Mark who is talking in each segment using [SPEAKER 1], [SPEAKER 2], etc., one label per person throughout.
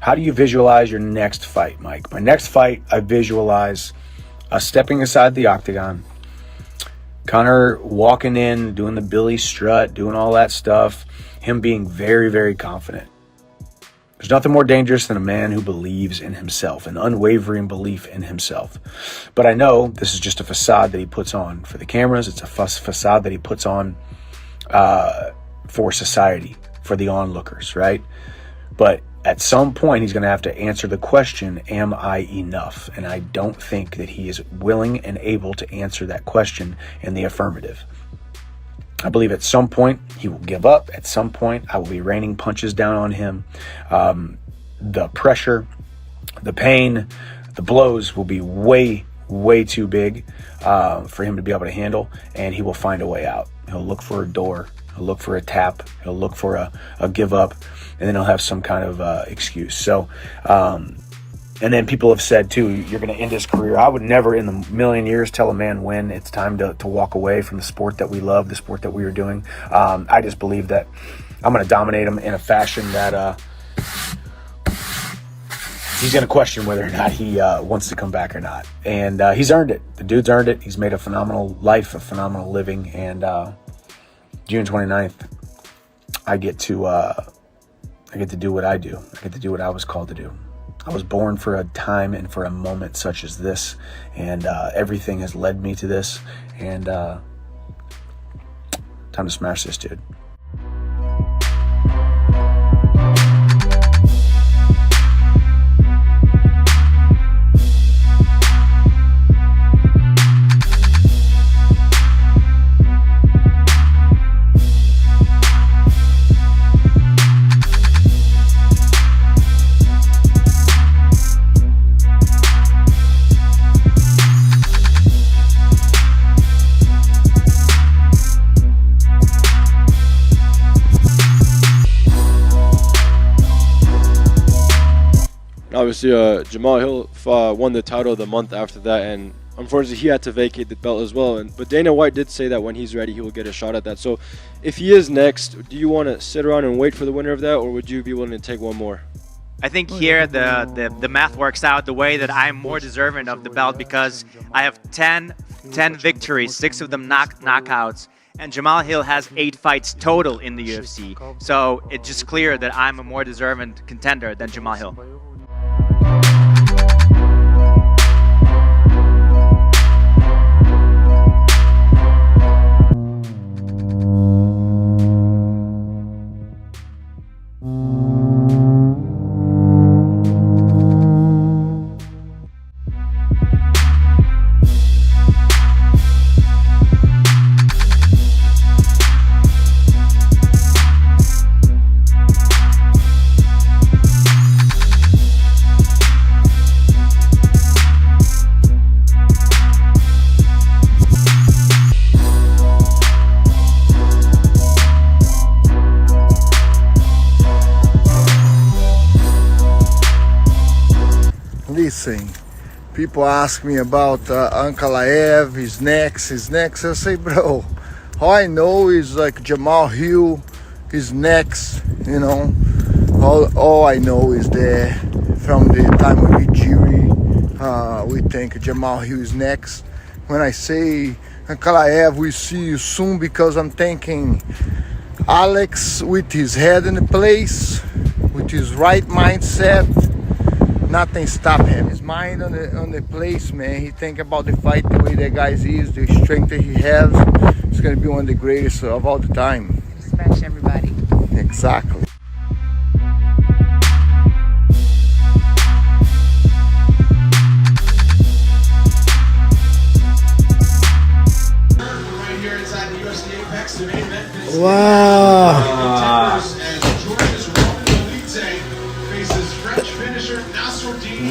[SPEAKER 1] How do you visualize your next fight, Mike? My next fight, I visualize us stepping aside the octagon, Conor walking in, doing the Billy strut, doing all that stuff, him being very, very confident. There's nothing more dangerous than a man who believes in himself, an unwavering belief in himself. But I know this is just a facade that he puts on for the cameras. It's a facade that he puts on for society, for the onlookers, right? But at some point, he's going to have to answer the question, am I enough? And I don't think that he is willing and able to answer that question in the affirmative. I believe at some point he will give up. At some point, I will be raining punches down on him. The pressure, the pain, the blows will be way, way too big for him to be able to handle, and he will find a way out. He'll look for a door. He'll look for a tap. He'll look for a give up, and then he'll have some kind of excuse. So, and then people have said, too, you're going to end his career. I would never in a million years tell a man when it's time to walk away from the sport that we love, the sport that we are doing. I just believe that I'm going to dominate him in a fashion that he's going to question whether or not he wants to come back or not. And he's earned it. The dude's earned it. He's made a phenomenal life, a phenomenal living. And June 29th, I get to do what I do. I get to do what I was called to do. I was born for a time and for a moment such as this, and everything has led me to this, and time to smash this dude.
[SPEAKER 2] Obviously, Jamahal Hill won the title the month after that, and unfortunately, he had to vacate the belt as well. But Dana White did say that when he's ready, he will get a shot at that. So, if he is next, do you want to sit around and wait for the winner of that, or would you be willing to take one more?
[SPEAKER 3] I think here the math works out the way that I'm more deserving of the belt because I have 10 victories, 6 of them knockouts. And Jamahal Hill has 8 fights total in the UFC. So it's just clear that I'm a more deserving contender than Jamahal Hill.
[SPEAKER 4] Listen, people ask me about Ankalaev, his next. I say, bro, all I know is like Jamahal Hill, his next, you know. All I know is that from the time we beat Jury, we think Jamahal Hill is next. When I say Ankalaev, we see you soon, because I'm thinking Alex with his head in the place, with his right mindset, nothing stop him. His mind on the place, man. He think about the fight, the way that guy is, the strength that he has. It's gonna be one of the greatest of all the time.
[SPEAKER 5] Smash everybody.
[SPEAKER 4] Exactly.
[SPEAKER 6] Wow.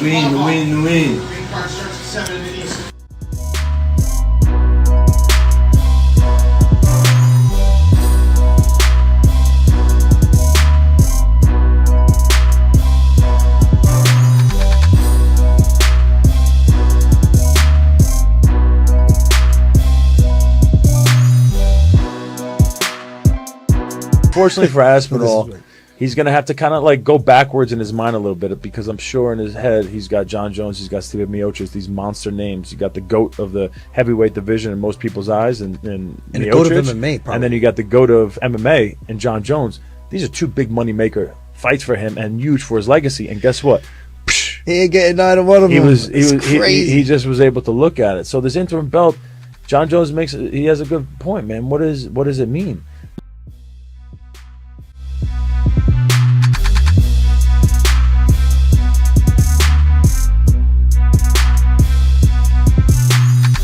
[SPEAKER 6] Win.
[SPEAKER 7] Fortunately for Aspinall,
[SPEAKER 5] he's going to have to kind of like go backwards in his mind a little bit, because I'm sure in his head he's got John Jones, he's got Stipe Miocic, these monster names. You got the GOAT of the heavyweight division in most people's eyes, and
[SPEAKER 6] the GOAT of MMA, probably.
[SPEAKER 5] And then you got the GOAT of MMA and John Jones. These are two big money maker fights for him and huge for his legacy. And guess what?
[SPEAKER 6] He ain't getting neither one of them.
[SPEAKER 5] He just was able to look at it. So this interim belt, John Jones he has a good point, man. What does it mean?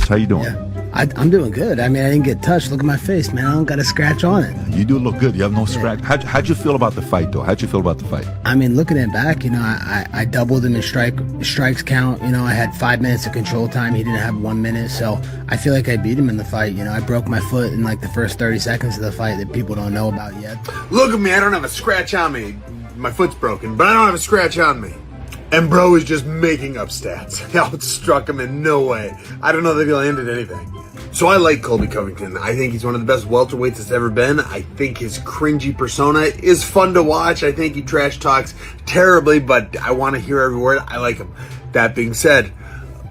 [SPEAKER 7] How you doing?
[SPEAKER 6] Yeah. I'm doing good. I mean, I didn't get touched. Look at my face, man. I don't got a scratch on it.
[SPEAKER 7] You do look good. You have no scratch. How'd you feel about the fight, though? How'd you feel about the fight?
[SPEAKER 6] I mean, looking at it back, you know, I doubled him in strikes count. You know, I had 5 minutes of control time. He didn't have 1 minute. So I feel like I beat him in the fight. You know, I broke my foot in like the first 30 seconds of the fight that people don't know about yet.
[SPEAKER 8] Look at me. I don't have a scratch on me. My foot's broken, but I don't have a scratch on me. And bro is just making up stats. I outstruck him in no way. I don't know that he'll end at anything. So I like Colby Covington. I think he's one of the best welterweights that's ever been. I think his cringy persona is fun to watch. I think he trash talks terribly, but I want to hear every word. I like him. That being said,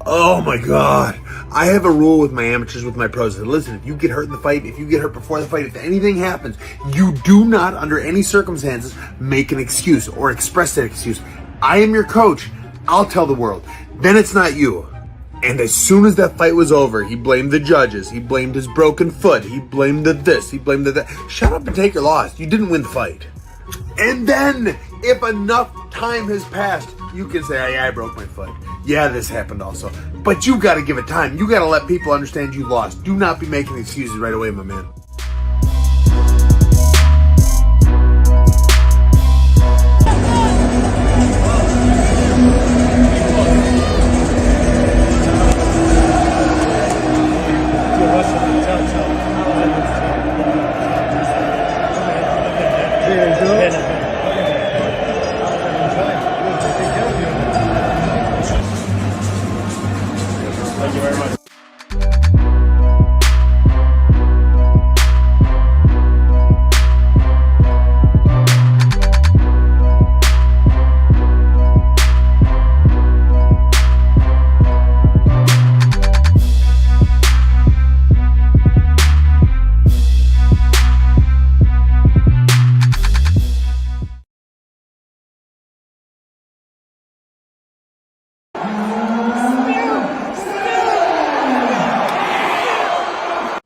[SPEAKER 8] oh my God. I have a rule with my amateurs, with my pros. Listen, if you get hurt in the fight, if you get hurt before the fight, if anything happens, you do not, under any circumstances, make an excuse or express that excuse. I am your coach. I'll tell the world. Then it's not you. And as soon as that fight was over, he blamed the judges. He blamed his broken foot. He blamed the this. He blamed the that. Shut up and take your loss. You didn't win the fight. And then, if enough time has passed, you can say, hey, I broke my foot. Yeah, this happened also. But you got to give it time. You got to let people understand you lost. Do not be making excuses right away, my man.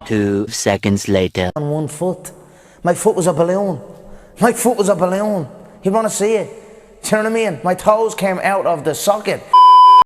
[SPEAKER 9] Two seconds later.
[SPEAKER 10] On 1 foot. My foot was a balloon. My foot was a balloon. You want to see it? Do you know what I mean? My toes came out of the socket.